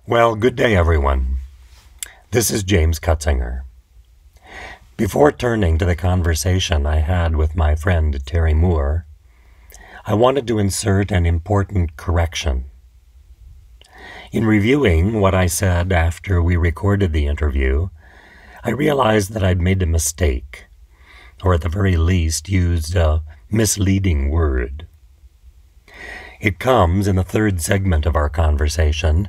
Well, good day, everyone. This is James Cutsinger. Before turning to the conversation I had with my friend Terry Moore, I wanted to insert an important correction. In reviewing what I said after we recorded the interview, I realized that I'd made a mistake, or at the very least used a misleading word. It comes in the third segment of our conversation,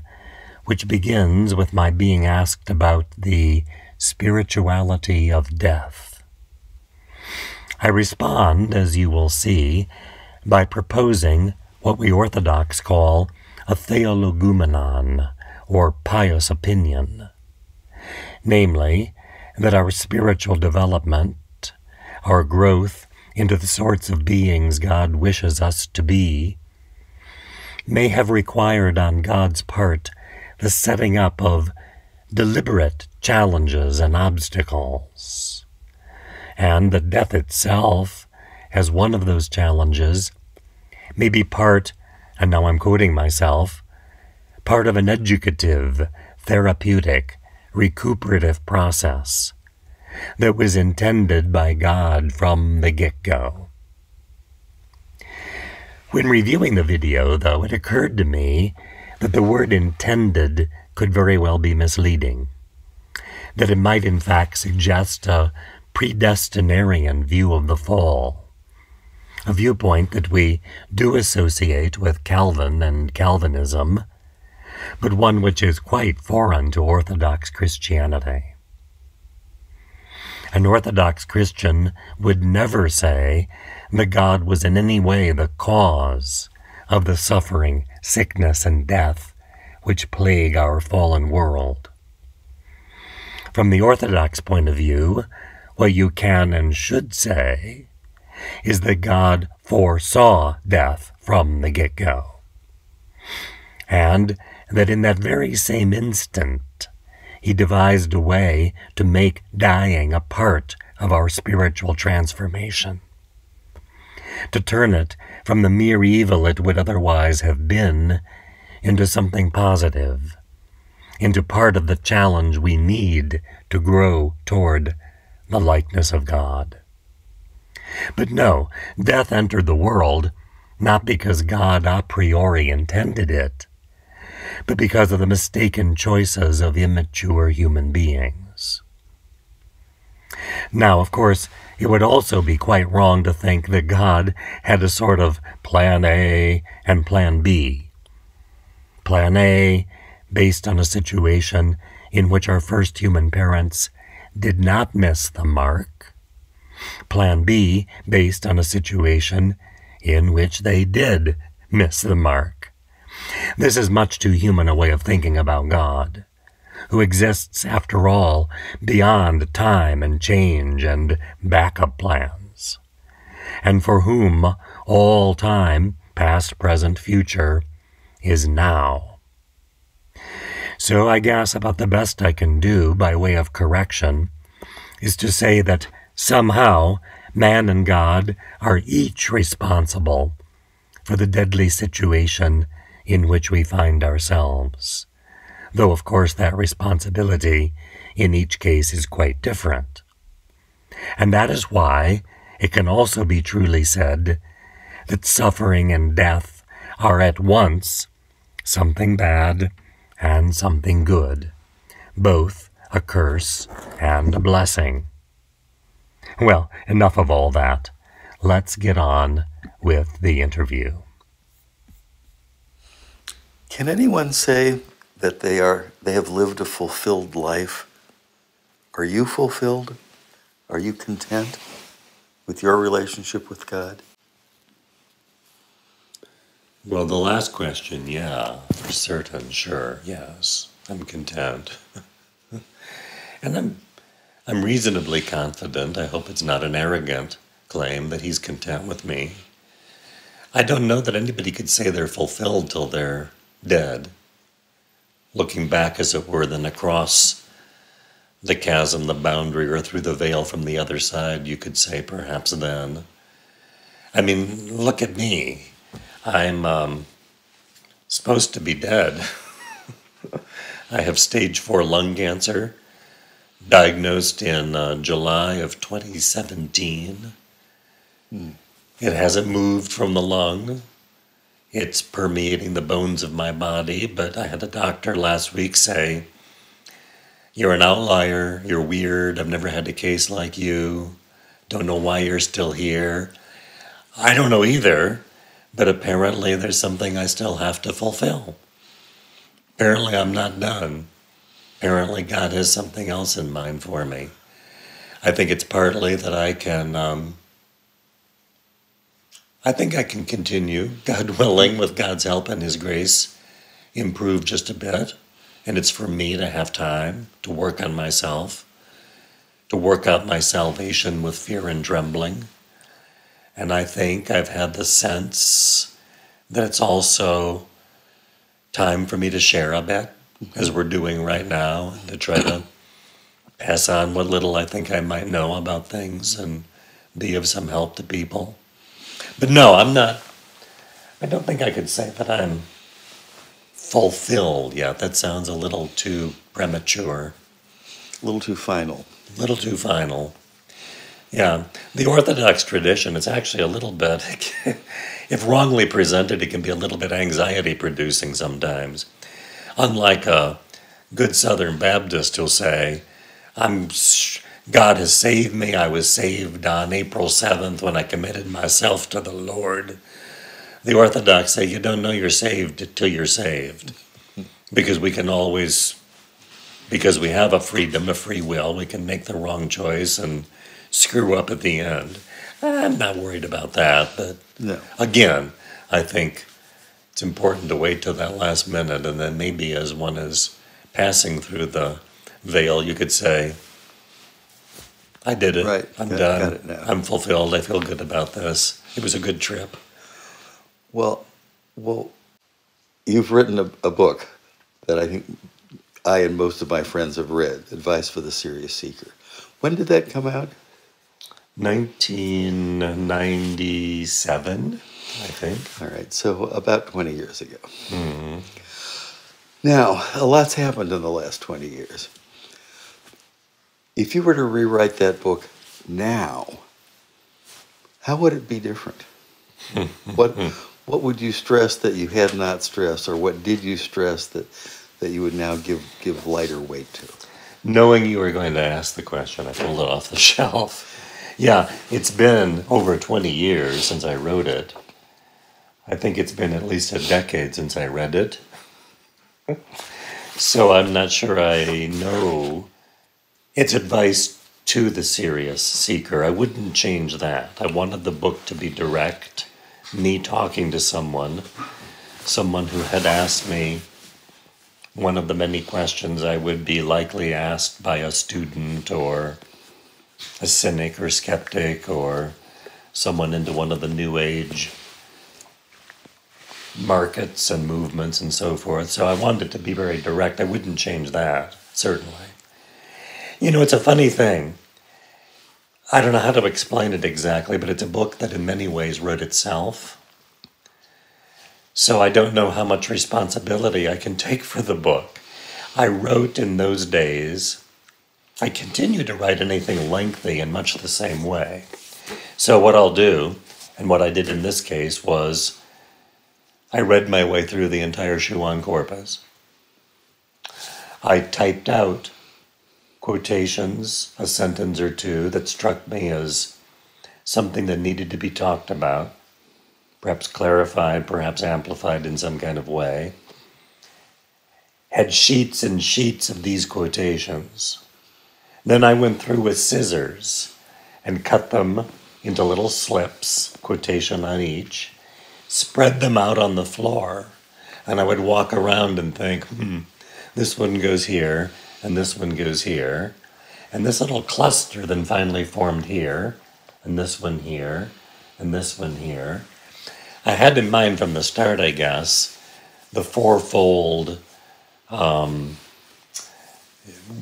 which begins with my being asked about the spirituality of death. I respond, as you will see, by proposing what we Orthodox call a theologumenon, or pious opinion, namely, that our spiritual development, our growth into the sorts of beings God wishes us to be, may have required on God's part the setting up of deliberate challenges and obstacles, and that death itself, as one of those challenges, may be part, and now I'm quoting myself, part of an educative, therapeutic, recuperative process that was intended by God from the get-go. When reviewing the video, though, it occurred to me that the word intended could very well be misleading, that it might in fact suggest a predestinarian view of the fall, a viewpoint that we do associate with Calvin and Calvinism, but one which is quite foreign to Orthodox Christianity. An Orthodox Christian would never say that God was in any way the cause of the suffering, sickness, and death which plague our fallen world. From the Orthodox point of view, what you can and should say is that God foresaw death from the get-go, and that in that very same instant, He devised a way to make dying a part of our spiritual transformation, to turn it from the mere evil it would otherwise have been into something positive, into part of the challenge we need to grow toward the likeness of God. But no, death entered the world not because God a priori intended it, but because of the mistaken choices of immature human beings. Now, of course, it would also be quite wrong to think that God had a sort of plan A and plan B. Plan A, based on a situation in which our first human parents did not miss the mark. Plan B, based on a situation in which they did miss the mark. This is much too human a way of thinking about God, who exists, after all, beyond time and change and backup plans, and for whom all time, past, present, future, is now. So I guess about the best I can do by way of correction is to say that somehow man and God are each responsible for the deadly situation in which we find ourselves, though of course that responsibility in each case is quite different. And that is why it can also be truly said that suffering and death are at once something bad and something good, both a curse and a blessing. Well, enough of all that. Let's get on with the interview. Can anyone say that they have lived a fulfilled life? Are you fulfilled? Are you content with your relationship with God? Well, the last question, yeah, for certain, sure, yes, I'm content. And I'm reasonably confident, I hope it's not an arrogant claim, that He's content with me. I don't know that anybody could say they're fulfilled till they're dead. Looking back, as it were, then across the chasm, the boundary, or through the veil from the other side, you could say perhaps then. I mean, look at me. I'm supposed to be dead. I have stage 4 lung cancer, diagnosed in July of 2017. It hasn't moved from the lung. It's permeating the bones of my body, but I had a doctor last week say, "You're an outlier, you're weird, I've never had a case like you, don't know why you're still here." I don't know either, but apparently there's something I still have to fulfill. Apparently I'm not done. Apparently God has something else in mind for me. I think it's partly that I think I can continue, God willing, with God's help and His grace, improve just a bit. And it's for me to have time to work on myself, to work out my salvation with fear and trembling. And I think I've had the sense that it's also time for me to share a bit, as we're doing right now, to try to pass on what little I think I might know about things and be of some help to people. But no, I don't think I could say that I'm fulfilled yet. That sounds a little too premature. A little too final. A little too final. Yeah, the Orthodox tradition is actually a little bit, if wrongly presented, it can be a little bit anxiety-producing sometimes. Unlike a good Southern Baptist who'll say, God has saved me. I was saved on April 7th when I committed myself to the Lord. The Orthodox say you don't know you're saved till you're saved. Because we have a freedom, a free will, we can make the wrong choice and screw up at the end. I'm not worried about that, but no. Again, I think it's important to wait till that last minute, and then maybe as one is passing through the veil, you could say, I did it. Right. I'm done. Got it now. I'm fulfilled. I feel good about this. It was a good trip. Well, you've written a book that I think I and most of my friends have read, Advice for the Serious Seeker. When did that come out? 1997, I think. All right, so about 20 years ago. Mm-hmm. Now, a lot's happened in the last 20 years. If you were to rewrite that book now, how would it be different? What would you stress that you had not stressed, or what did you stress that you would now give lighter weight to? Knowing you were going to ask the question, I pulled it off the shelf. Yeah, it's been over 20 years since I wrote it. I think it's been at least a decade since I read it. So I'm not sure I know. It's advice to the serious seeker. I wouldn't change that. I wanted the book to be direct, me talking to someone who had asked me one of the many questions I would be likely asked by a student or a cynic or skeptic or someone into one of the New Age markets and movements and so forth. So I wanted it to be very direct. I wouldn't change that, certainly. You know, it's a funny thing. I don't know how to explain it exactly, but it's a book that in many ways wrote itself. So I don't know how much responsibility I can take for the book. I wrote in those days. I continue to write anything lengthy in much the same way. So what I'll do, and what I did in this case, was I read my way through the entire Schuon corpus. I typed out quotations, a sentence or two that struck me as something that needed to be talked about, perhaps clarified, perhaps amplified in some kind of way. Had sheets and sheets of these quotations. Then I went through with scissors and cut them into little slips, quotation on each, spread them out on the floor, and I would walk around and think, this one goes here, and this one goes here, and this little cluster then finally formed here, and this one here, and this one here. I had in mind from the start, I guess, the fourfold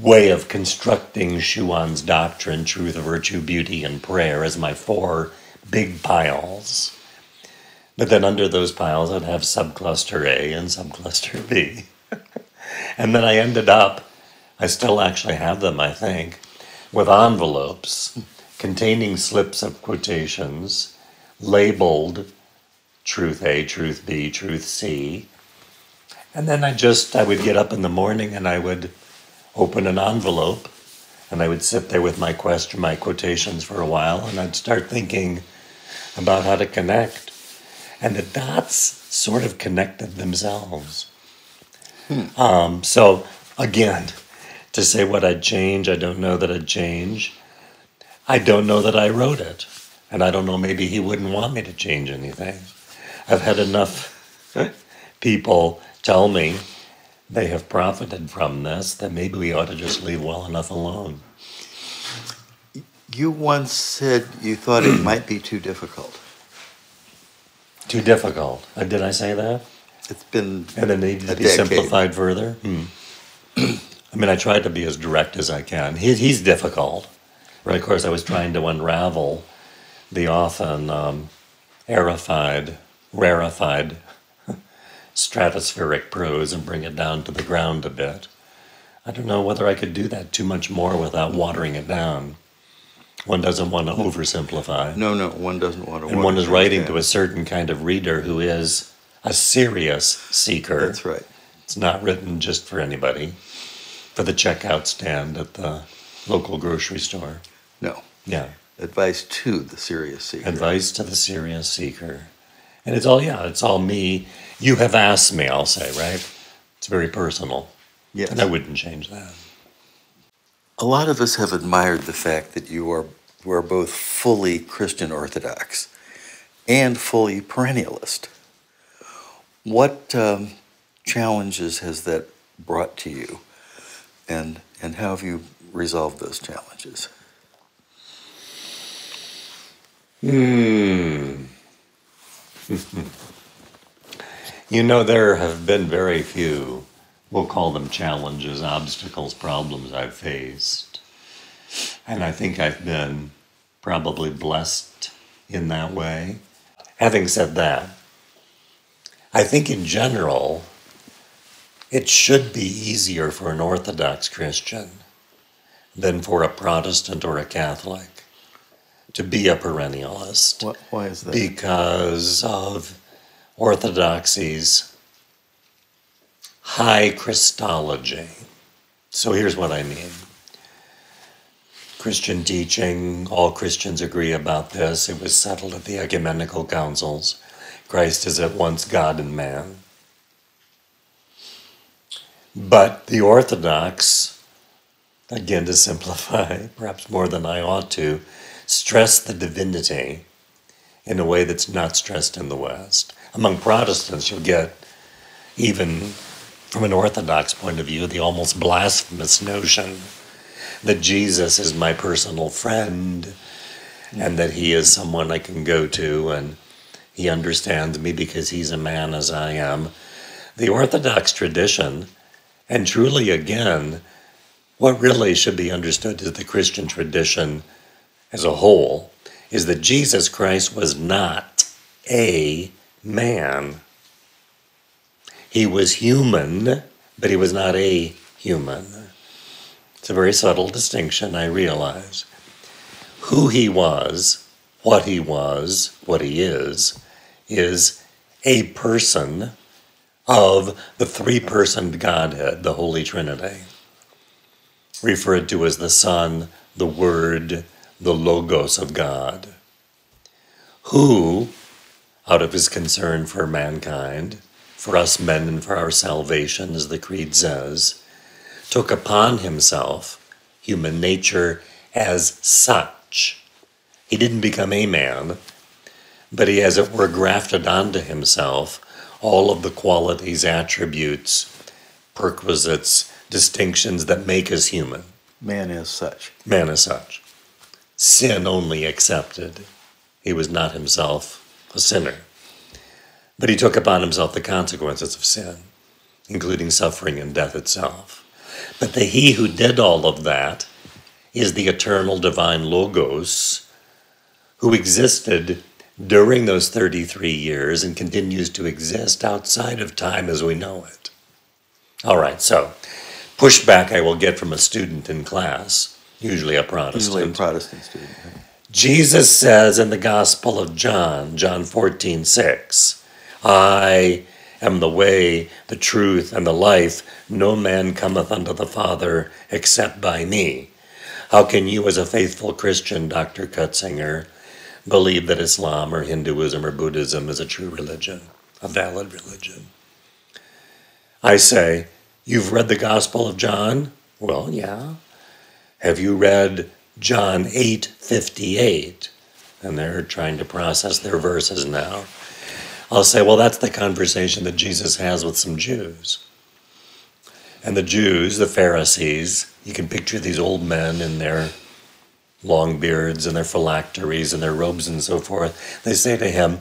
way of constructing Schuon's doctrine, truth, virtue, beauty, and prayer, as my 4 big piles. But then under those piles, I'd have subcluster A and subcluster B. And then I ended up, I still actually have them, I think, with envelopes containing slips of quotations labeled truth A, truth B, truth C. And then I would get up in the morning and I would open an envelope and I would sit there with my quotations for a while, and I'd start thinking about how to connect. And the dots sort of connected themselves. So again, to say what I'd change, I don't know that I'd change. I don't know that I wrote it. And I don't know, maybe he wouldn't want me to change anything. I've had enough people tell me they have profited from this that maybe we ought to just leave well enough alone. You once said you thought it might be too difficult. Too difficult. Did I say that? It's been and it needed to be simplified further? I mean, I tried to be as direct as I can. He's difficult. Right. Of course, I was trying to unravel the often rarefied stratospheric prose and bring it down to the ground a bit. I don't know whether I could do that too much more without watering it down. One doesn't want to oversimplify. No, one doesn't want to. And one is writing to a certain kind of reader who is a serious seeker. That's right. It's not written just for anybody, for the checkout stand at the local grocery store. No. Yeah. Advice to the serious seeker. Advice to the serious seeker. And it's all me. You have asked me, I'll say, right? It's very personal. Yes. And I wouldn't change that. A lot of us have admired the fact that you are both fully Christian Orthodox and fully perennialist. What challenges has that brought to you, and how have you resolved those challenges? You know, there have been very few, we'll call them challenges, obstacles, problems I've faced. And I think I've been probably blessed in that way. Having said that, I think in general, it should be easier for an Orthodox Christian than for a Protestant or a Catholic to be a perennialist. Why is that? Because of Orthodoxy's high Christology. So here's what I mean. Christian teaching, all Christians agree about this. It was settled at the ecumenical councils. Christ is at once God and man. But the Orthodox, again to simplify, perhaps more than I ought to, stress the divinity in a way that's not stressed in the West. Among Protestants, you'll get, even from an Orthodox point of view, the almost blasphemous notion that Jesus is my personal friend and that he is someone I can go to and he understands me because he's a man as I am. The Orthodox tradition, and truly again, what really should be understood as the Christian tradition as a whole, is that Jesus Christ was not a man. He was human, but he was not a human. It's a very subtle distinction, I realize. Who he was, what he is a person of the three-personed Godhead, the Holy Trinity, referred to as the Son, the Word, the Logos of God, who, out of his concern for mankind, for us men and for our salvation, as the Creed says, took upon himself human nature as such. He didn't become a man, but he, as it were, grafted onto himself all of the qualities, attributes, perquisites, distinctions that make us human. Man as such. Man as such. Sin only excepted. He was not himself a sinner. But he took upon himself the consequences of sin, including suffering and death itself. But the he who did all of that is the eternal divine Logos, who existed during those 33 years and continues to exist outside of time as we know it. All right, so pushback I will get from a student in class, usually a Protestant. Usually a Protestant student. Jesus says in the Gospel of John, John 14:6, I am the way, the truth, and the life. No man cometh unto the Father except by me. How can you, as a faithful Christian, Dr. Cutsinger, believe that Islam or Hinduism or Buddhism is a true religion, a valid religion? I say, you've read the Gospel of John? Well, yeah. Have you read John 8:58? And they're trying to process their verses now. I'll say, well, that's the conversation that Jesus has with some Jews. And the Jews, the Pharisees, you can picture these old men in their long beards and their phylacteries and their robes and so forth. They say to him,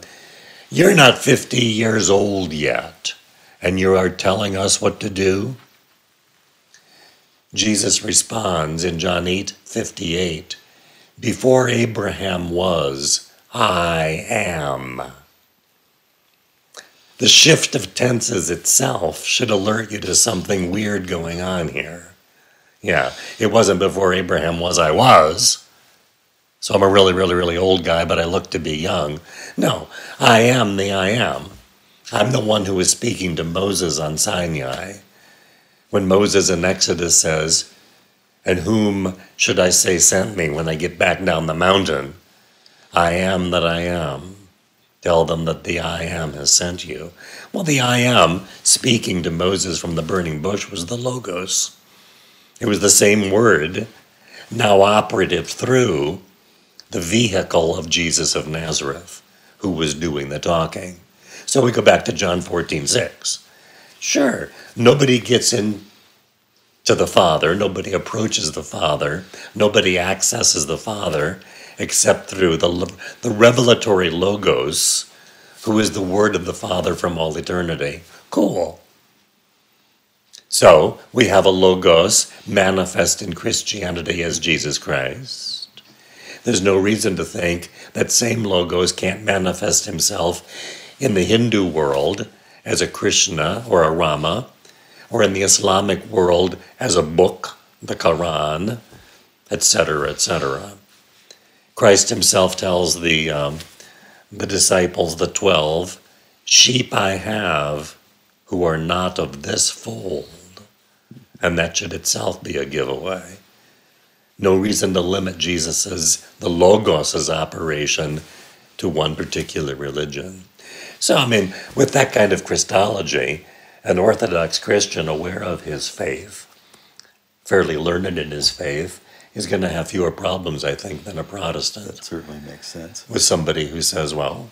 you're not 50 years old yet, and you are telling us what to do? Jesus responds in John 8:58, before Abraham was, I am. The shift of tenses itself should alert you to something weird going on here. Yeah, it wasn't before Abraham was, I was. So I'm a really, really, really old guy, but I look to be young. No, I am the I am. I'm the one who was speaking to Moses on Sinai. When Moses in Exodus says, and whom should I say sent me when I get back down the mountain? I am that I am. Tell them that the I am has sent you. Well, the I am speaking to Moses from the burning bush was the Logos. It was the same word, now operative through the vehicle of Jesus of Nazareth, who was doing the talking. So we go back to John 14:6. Sure, nobody gets in to the Father, nobody approaches the Father, nobody accesses the Father except through the revelatory Logos, who is the Word of the Father from all eternity. Cool. So we have a Logos manifest in Christianity as Jesus Christ. There's no reason to think that same Logos can't manifest himself in the Hindu world as a Krishna or a Rama, or in the Islamic world as a book, the Quran, etc., etc. Christ himself tells the disciples, the 12, sheep I have who are not of this fold. And that should itself be a giveaway. No reason to limit the Logos' operation to one particular religion. So, I mean, with that kind of Christology, an Orthodox Christian aware of his faith, fairly learned in his faith, is going to have fewer problems, I think, than a Protestant. That certainly makes sense. With somebody who says, well,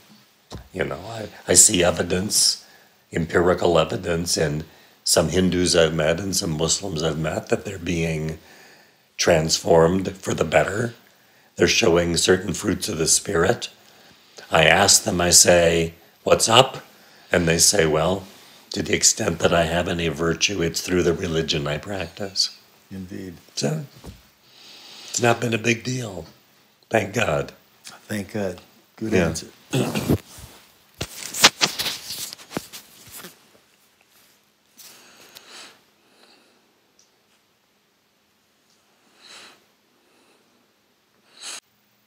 I see evidence, empirical evidence in some Hindus I've met and some Muslims I've met that they're being transformed for the better. They're showing certain fruits of the Spirit. I ask them, I say, what's up? And they say, well, to the extent that I have any virtue, it's through the religion I practice. Indeed. So it's not been a big deal. Thank God. Thank God. Good Yeah. answer.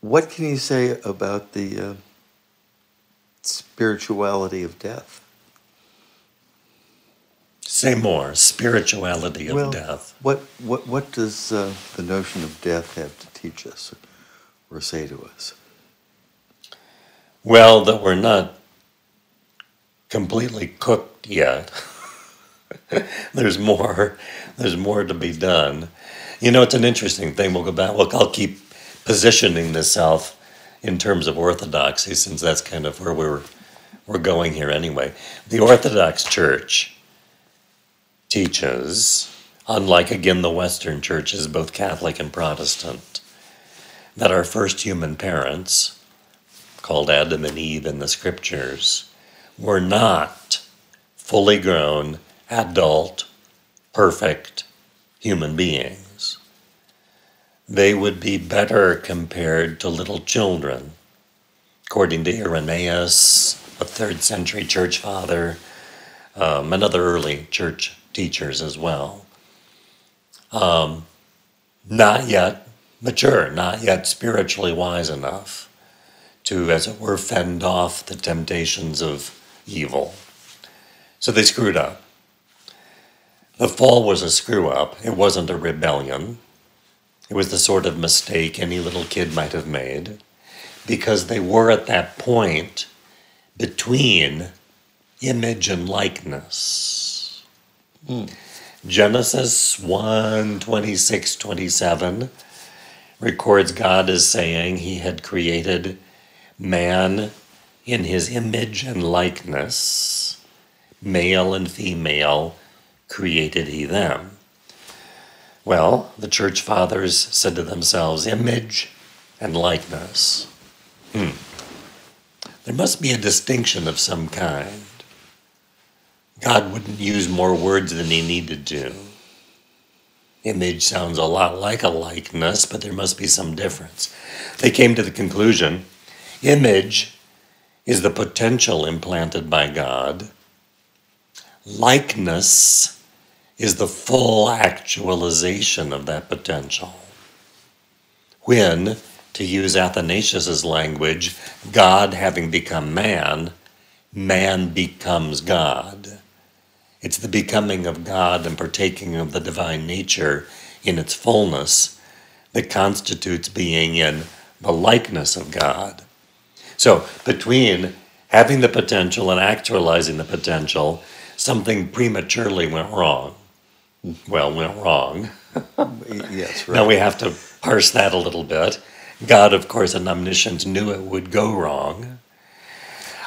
What can you say about the spirituality of death? Say more. Spirituality of death. What does the notion of death have to teach us or say to us? Well, that we're not completely cooked yet. There's more to be done. It's an interesting thing. We'll go back. Well, I'll keep positioning this self in terms of orthodoxy, since that's kind of where we're going here anyway. The Orthodox Church teaches, unlike again the Western churches, both Catholic and Protestant, that our first human parents, called Adam and Eve in the scriptures, were not fully grown, adult, perfect human beings. They would be better compared to little children. According to Irenaeus, a 3rd century church father, another early church teachers as well. Not yet mature, not yet spiritually wise enough to, as it were, fend off the temptations of evil. So they screwed up. The fall was a screw-up. It wasn't a rebellion. It was the sort of mistake any little kid might have made, because they were at that point between image and likeness. Genesis 1:26-27 records God as saying he had created man in his image and likeness, male and female created he them. Well, the church fathers said to themselves, image and likeness. There must be a distinction of some kind. God wouldn't use more words than he needed to. Image sounds a lot like a likeness, but there must be some difference. They came to the conclusion, image is the potential implanted by God. Likeness is the full actualization of that potential. When, to use Athanasius's language, God having become man, man becomes God. It's the becoming of God and partaking of the divine nature in its fullness that constitutes being in the likeness of God. So between having the potential and actualizing the potential, something prematurely went wrong. Well, went wrong. Yes, right. Now we have to parse that a little bit. God, of course, in omniscience knew it would go wrong.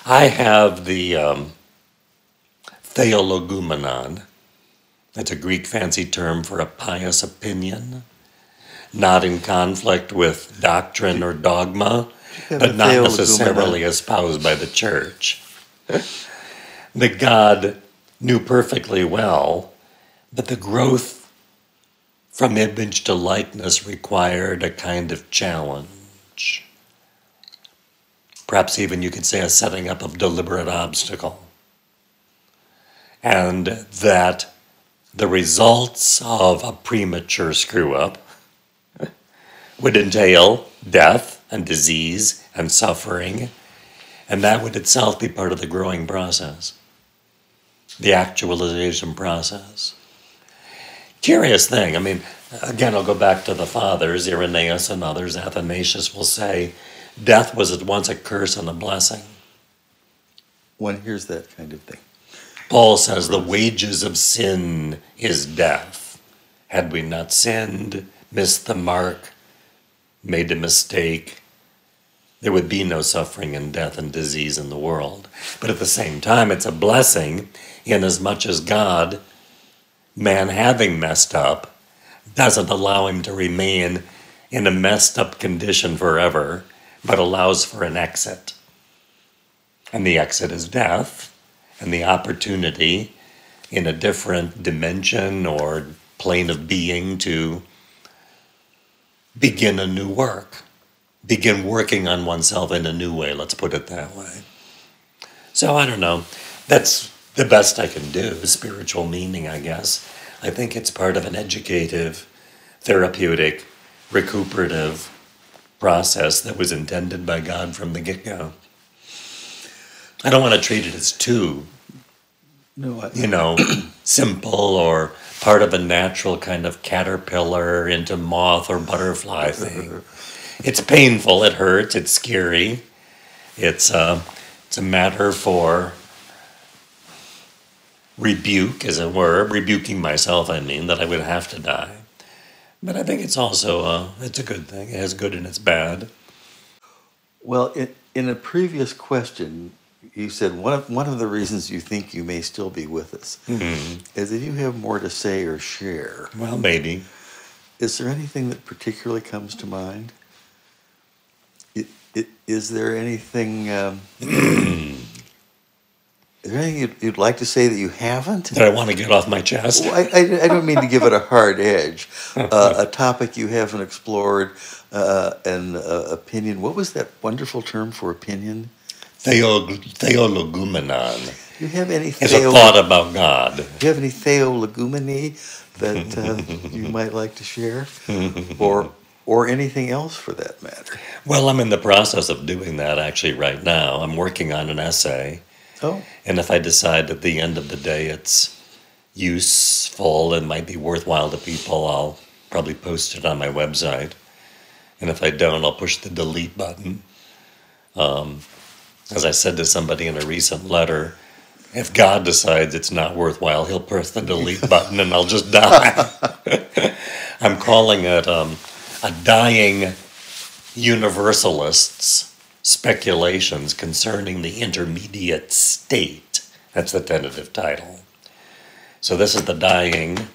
I have the theologumenon. That's a Greek fancy term for a pious opinion, not in conflict with doctrine or dogma, but not necessarily espoused by the church. That God knew perfectly well that the growth from image to likeness required a kind of challenge. Perhaps even you could say a setting up of deliberate obstacle. And that the results of a premature screw-up would entail death and disease and suffering, and that would itself be part of the growing process, the actualization process. Curious thing, I mean, again, I'll go back to the fathers, Irenaeus and others. Athanasius will say, death was at once a curse and a blessing. One hears that kind of thing. Paul says the wages of sin is death. Had we not sinned, missed the mark, made a mistake, there would be no suffering and death and disease in the world. But at the same time, it's a blessing inasmuch as God, man having messed up, doesn't allow him to remain in a messed up condition forever, but allows for an exit. And the exit is death, and the opportunity in a different dimension or plane of being to begin a new work, begin working on oneself in a new way, let's put it that way. So I don't know, that's the best I can do, spiritual meaning, I guess. I think it's part of an educative, therapeutic, recuperative process that was intended by God from the get-go. I don't want to treat it as too, simple or part of a natural kind of caterpillar into moth or butterfly thing. It's painful, it hurts, it's scary. It's a matter for rebuke, as it were, rebuking myself, I mean, that I would have to die. But I think it's also, it's a good thing. It has good and it's bad. Well, in a previous question, you said one of the reasons you think you may still be with us is that you have more to say or share. Well, maybe. Is there anything that particularly comes to mind? Is there anything... Is there anything you'd like to say that you haven't? That I want to get off my chest? Well, I don't mean to give it a hard edge. A topic you haven't explored, an opinion. What was that wonderful term for opinion? theologumenon Do you have any is a thought about God. Do you have any theologumeny that you might like to share, or anything else for that matter? Well, I'm in the process of doing that actually right now. I'm working on an essay. Oh, And if I decide at the end of the day it's useful and might be worthwhile to people, I'll probably post it on my website. And if I don't, I'll push the delete button. As I said to somebody in a recent letter, if God decides it's not worthwhile, he'll press the delete button and I'll just die. I'm calling it a Dying Universalist's Speculations Concerning the Intermediate State. That's the tentative title. So this is the Dying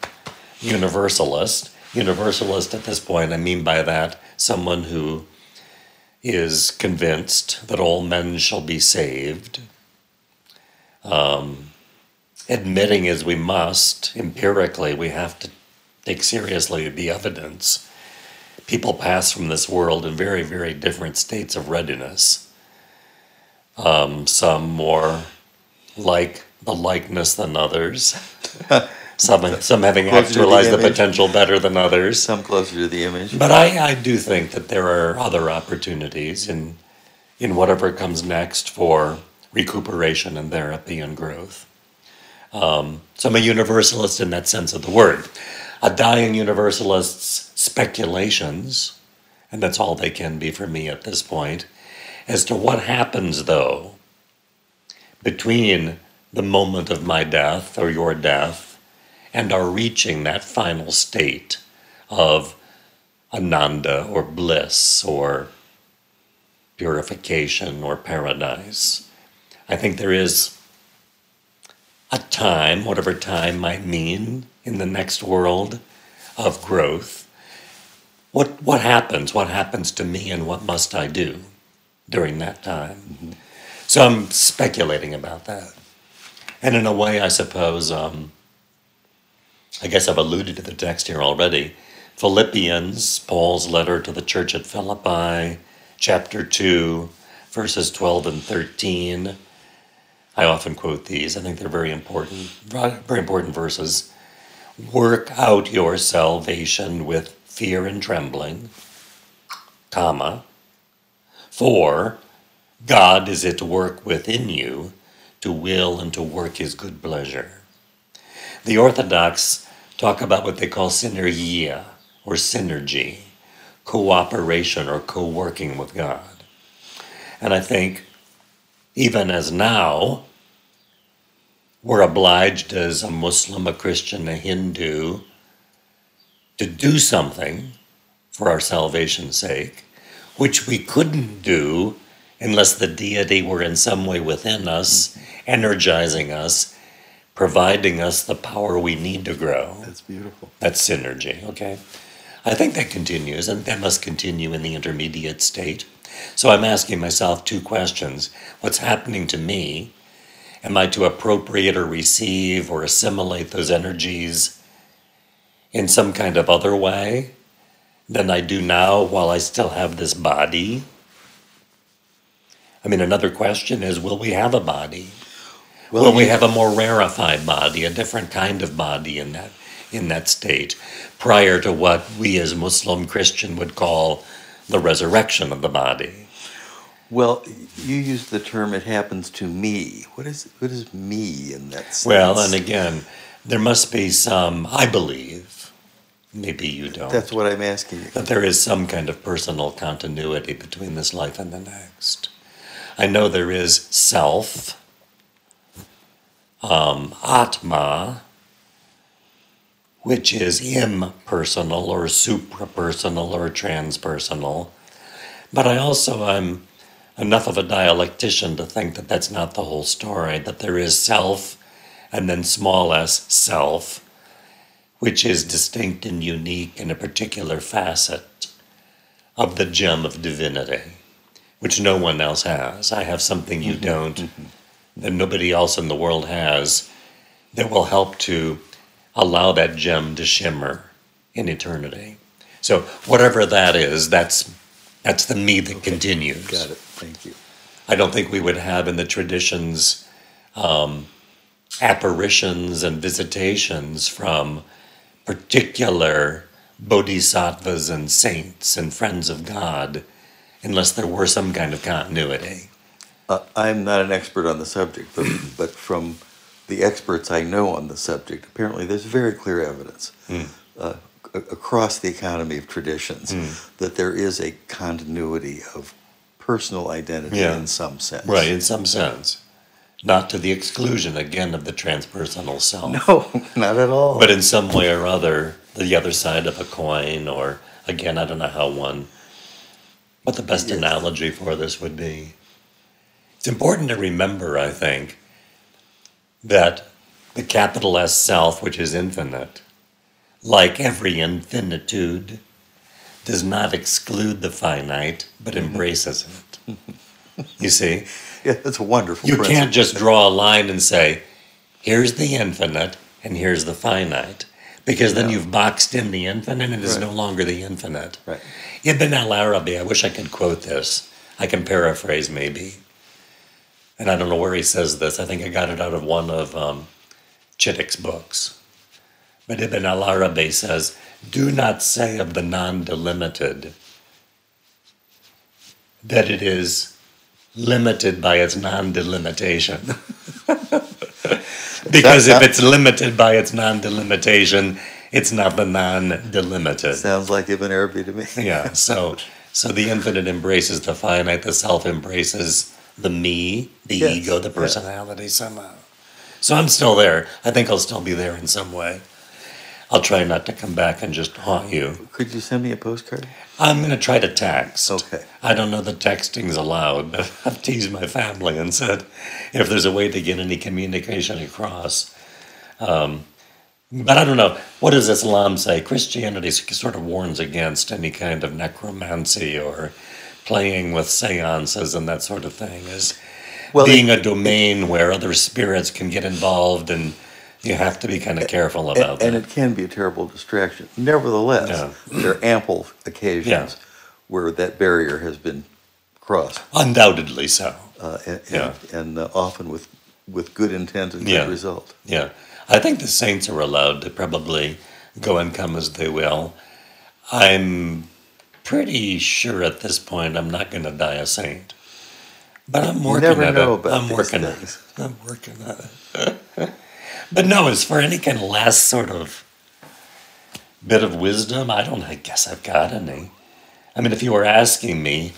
Universalist. Universalist at this point, I mean by that someone who is convinced that all men shall be saved, admitting as we must, empirically, we have to take seriously the evidence. People pass from this world in very, very different states of readiness. Some more like the likeness than others. Some having actualized the potential better than others. Some closer to the image. But I do think that there are other opportunities in whatever comes next for recuperation and therapy and growth. So I'm a universalist in that sense of the word. A dying universalist's speculations, and that's all they can be for me at this point, as to what happens, though, between the moment of my death or your death and our reaching that final state of ananda or bliss or purification or paradise. I think there is a time, whatever time might mean, in the next world of growth. What happens? What happens to me and what must I do during that time? Mm-hmm. So I'm speculating about that. And in a way, I suppose, I guess I've alluded to the text here already. Philippians, Paul's letter to the church at Philippi, chapter 2, verses 12 and 13. I often quote these. I think they're very important verses. Work out your salvation with fear and trembling, comma, for God is at work within you to will and to work his good pleasure. The Orthodox talk about what they call synergia or synergy, cooperation or co-working with God. And I think even as now, we're obliged as a Muslim, a Christian, a Hindu, to do something for our salvation's sake, which we couldn't do unless the deity were in some way within us, energizing us, providing us the power we need to grow. That's beautiful. That's synergy, okay? I think that continues, and that must continue in the intermediate state. So I'm asking myself two questions. What's happening to me? Am I to appropriate or receive or assimilate those energies in some kind of other way than I do now while I still have this body? I mean, another question is, will we have a body? Will we have a more rarefied body, a different kind of body in that state, prior to what we as Muslim Christian would call the resurrection of the body? Well, you used the term "it happens to me." What is me in that sense? Well, and again, there must be some, I believe, maybe you don't. That's what I'm asking you. That there is some kind of personal continuity between this life and the next. I know there is self, Atma, which is impersonal or suprapersonal or transpersonal. But I also am enough of a dialectician to think that that's not the whole story, that there is self and then small s, self, which is distinct and unique in a particular facet of the gem of divinity, which no one else has. I have something you don't, that nobody else in the world has, that will help to allow that gem to shimmer in eternity. So whatever that is, that's the me that continues. Got it. Thank you. I don't think we would have in the traditions apparitions and visitations from particular bodhisattvas and saints and friends of God unless there were some kind of continuity. I'm not an expert on the subject, but from the experts I know on the subject, apparently there's very clear evidence across the economy of traditions that there is a continuity of personal identity in some sense. Right, in some sense. Not to the exclusion, again, of the transpersonal self. No, not at all. But in some way or other, the other side of a coin, or, again, I don't know what the best analogy for this would be. It's important to remember, I think, that the capital S self, which is infinite, like every infinitude, does not exclude the finite, but embraces it. You see? Yeah, that's a wonderful You principle. can't just draw a line and say, here's the infinite and here's the finite. Because then you've boxed in the infinite and it's no longer the infinite. Right. Ibn al-Arabi, I wish I could quote this. I can paraphrase maybe. And I don't know where he says this. I think I got it out of one of Chittick's books. But Ibn al-Arabi says, do not say of the non-delimited that it is limited by its non-delimitation. Because if it's limited by its non-delimitation, it's not the non-delimited. Sounds like Ibn Arabi to me. Yeah, so the infinite embraces the finite, the self embraces the me, the ego, the personality somehow. So I'm still there. I think I'll still be there in some way. I'll try not to come back and just haunt you. Could you send me a postcard? I'm going to try to text. Okay. I don't know that texting's allowed, but I've teased my family and said if there's a way to get any communication across. But I don't know. What does Islam say? Christianity sort of warns against any kind of necromancy or playing with seances and that sort of thing as being a domain where other spirits can get involved, and you have to be kind of careful about that. And it can be a terrible distraction. Nevertheless, there are ample occasions where that barrier has been crossed. Undoubtedly so. And often with good intent and good result. Yeah. I think the saints are allowed to probably go and come as they will. I'm pretty sure at this point I'm not going to die a saint. But I'm working at it. You never know about I'm these working things. at it. I'm working at it. But no, as for any kind of last sort of bit of wisdom, I guess I've got any. I mean, if you were asking me,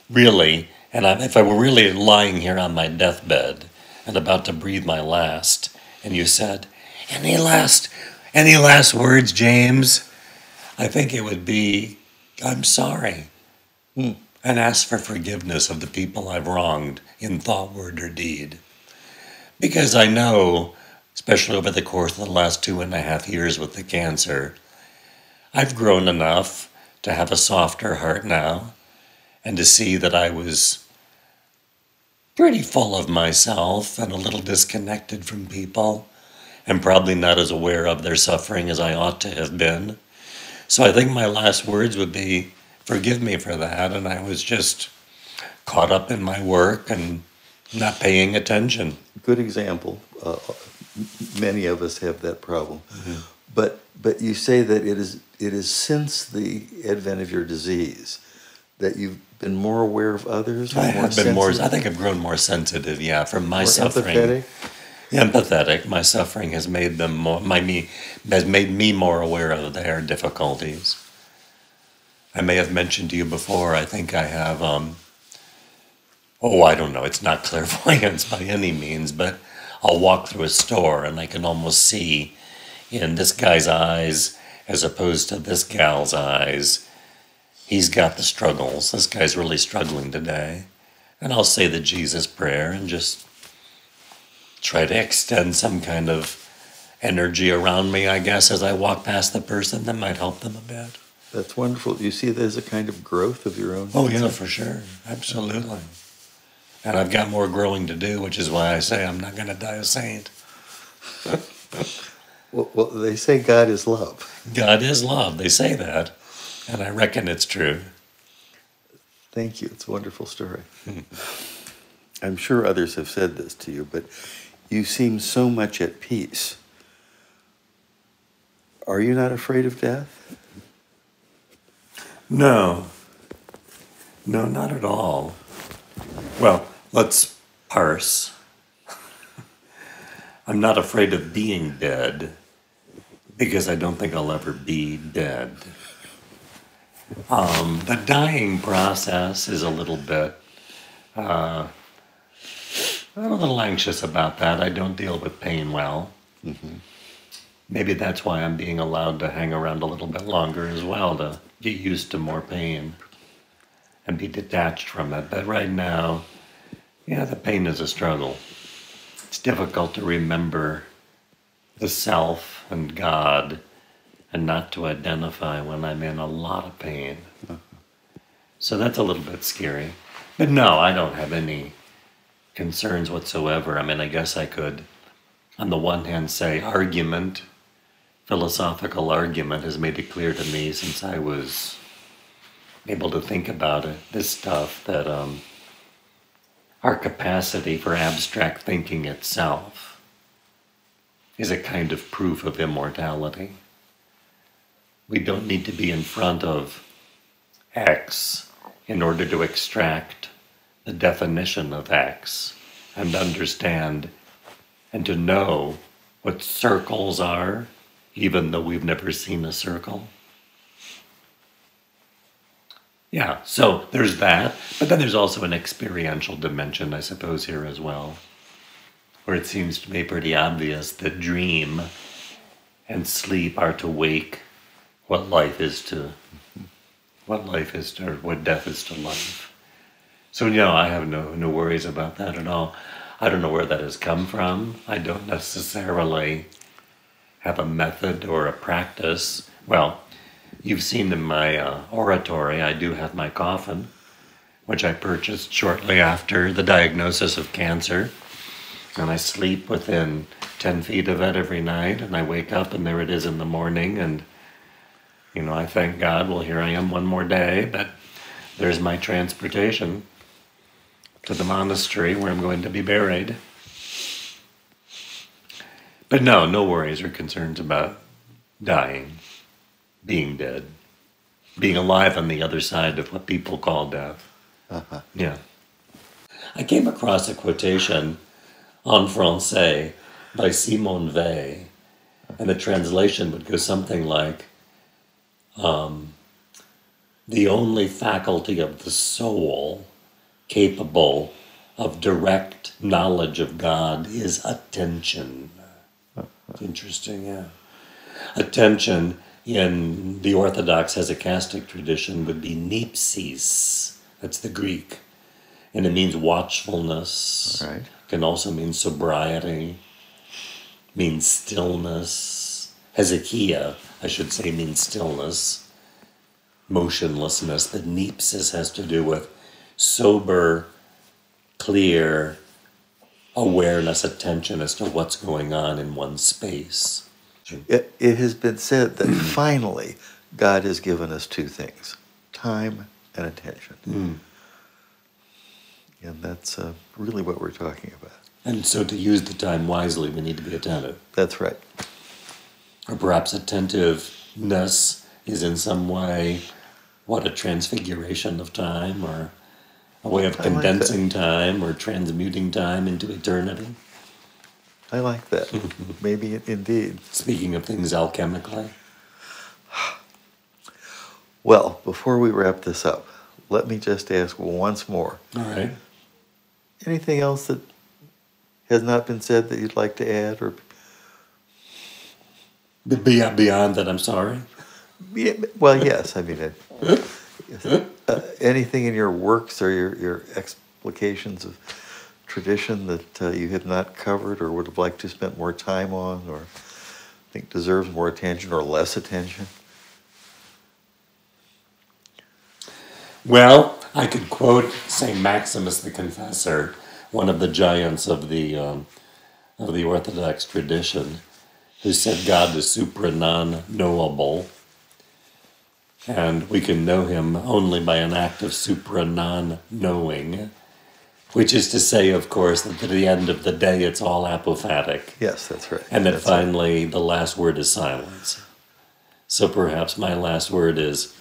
really, and if I were really lying here on my deathbed and about to breathe my last, and you said, any last words, James? I think it would be, I'm sorry. And ask for forgiveness of the people I've wronged in thought, word, or deed. Because I know, especially over the course of the last 2.5 years with the cancer, I've grown enough to have a softer heart now and to see that I was pretty full of myself and a little disconnected from people and probably not as aware of their suffering as I ought to have been. So I think my last words would be, forgive me for that, and I was just caught up in my work and not paying attention. Good example. Many of us have that problem. But you say that it is since the advent of your disease that you've been more aware of others? I think I've grown more sensitive, from my suffering. Empathetic? Empathetic. My suffering has made them has made me more aware of their difficulties. I may have mentioned to you before, I think I have, I don't know, it's not clairvoyance by any means, but I'll walk through a store and I can almost see in this guy's eyes as opposed to this gal's eyes, he's got the struggles. This guy's really struggling today. And I'll say the Jesus prayer and just try to extend some kind of energy around me, I guess, as I walk past the person that might help them a bit. That's wonderful. You see there's a kind of growth of your own? Oh, yeah, for sure. Absolutely. And I've got more growing to do, which is why I say I'm not going to die a saint. Well, they say God is love. God is love. They say that. And I reckon it's true. Thank you. It's a wonderful story. I'm sure others have said this to you, but you seem so much at peace. Are you not afraid of death? No. No, not at all. Well, let's parse. I'm not afraid of being dead because I don't think I'll ever be dead. The dying process is a little bit, I'm a little anxious about that. I don't deal with pain well. Mm-hmm. Maybe that's why I'm being allowed to hang around a little bit longer as well, to get used to more pain and be detached from it. But right now, yeah, the pain is a struggle. It's difficult to remember the self and God and not to identify when I'm in a lot of pain. So that's a little bit scary. But no, I don't have any concerns whatsoever. I mean, I guess I could, on the one hand, say argument, philosophical argument has made it clear to me since I was able to think about it, this stuff, that our capacity for abstract thinking itself is a kind of proof of immortality. We don't need to be in front of X in order to extract the definition of X and understand and to know what circles are, even though we've never seen a circle. Yeah, so there's that, but then there's also an experiential dimension, I suppose, here as well, where it seems to me pretty obvious that dream and sleep are to wake what life is to, or what death is to life. So, I have no worries about that at all. I don't know where that has come from. I don't necessarily have a method or a practice. Well, you've seen in my oratory, I do have my coffin, which I purchased shortly after the diagnosis of cancer. And I sleep within 10 feet of it every night, and I wake up and there it is in the morning. And, I thank God, well, here I am one more day, but there's my transportation to the monastery where I'm going to be buried. But no worries or concerns about dying, being dead, being alive on the other side of what people call death. Uh-huh. Yeah. I came across a quotation en français by Simone Weil, and the translation would go something like, the only faculty of the soul capable of direct knowledge of God is attention. Interesting, yeah. Attention in the Orthodox hesychastic tradition would be nipsis. That's the Greek. And it means watchfulness. Right. Can also mean sobriety, means stillness. Hezekiah, I should say, means stillness, motionlessness. But nipsis has to do with sober, clear awareness, attention as to what's going on in one space. It has been said that finally God has given us two things, time and attention. And that's really what we're talking about. And so to use the time wisely, we need to be attentive. That's right. Or perhaps attentiveness is in some way, a transfiguration of time, or a way of condensing time, or transmuting time into eternity. I like that. Maybe indeed. Speaking of things alchemically. Well, before we wrap this up, let me just ask once more. All right. Anything else that has not been said that you'd like to add? Or Beyond that, I'm sorry? yeah, well, yes. I mean, anything in your works or your explications of tradition that you have not covered or would have liked to spend more time on, or think deserves more attention or less attention? Well, I could quote St. Maximus the Confessor, one of the giants of the Orthodox tradition, who said God is supra non knowable, and we can know him only by an act of supra non knowing. Which is to say, of course, that at the end of the day, it's all apophatic. Yes, that's right. And that That's finally the last word is silence. So perhaps my last word is